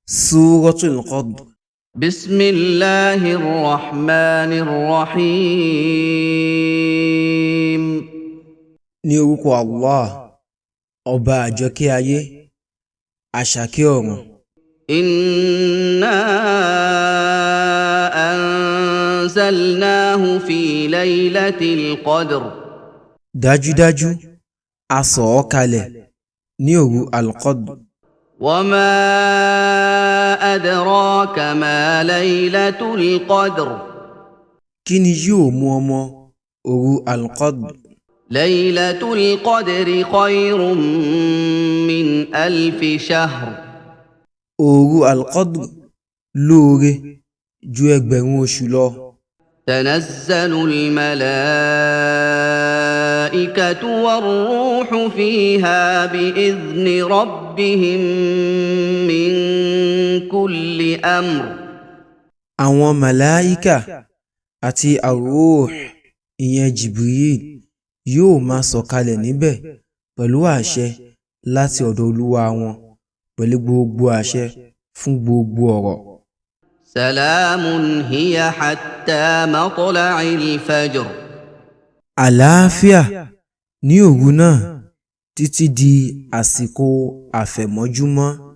Suratul Qadr. بسم الله الرحمن الرحيم Ní orúkọ Allah, ọba àjọkẹ́ ayé, àṣàkẹ́ ọ̀run. إنا أنزلناه في ليلة القدر Dájúdájú, a sọ̀ ọ́ kalẹ̀ ní òru Al-Qadr. وما أدراك ما ليلة القدر Kí ni yóò mú ọmọ òru Al-Qadr? ليلة القدر خير من 1000 شهر Òru Al-Qadr lóore ju ẹgbẹ̀rún oṣù lọ. تنزل الملائكة والروح فيها بإذن ربهم من كل أمر Àwọn màláíkà àti ar-Ruh, ìyẹn Jibril, yóò máa sọ̀kalẹ̀ níbẹ̀ pẹ̀lú àṣẹ láti ọ̀dọ̀ Olúwa wọn, pẹ̀lú gbogbo àṣẹ fún gbogbo ọ̀rọ̀. سلام هي حتى مطلع الفجر Àlàáfíà ní òru náà títí di àsìkò àfẹ̀mọ́júmọ́.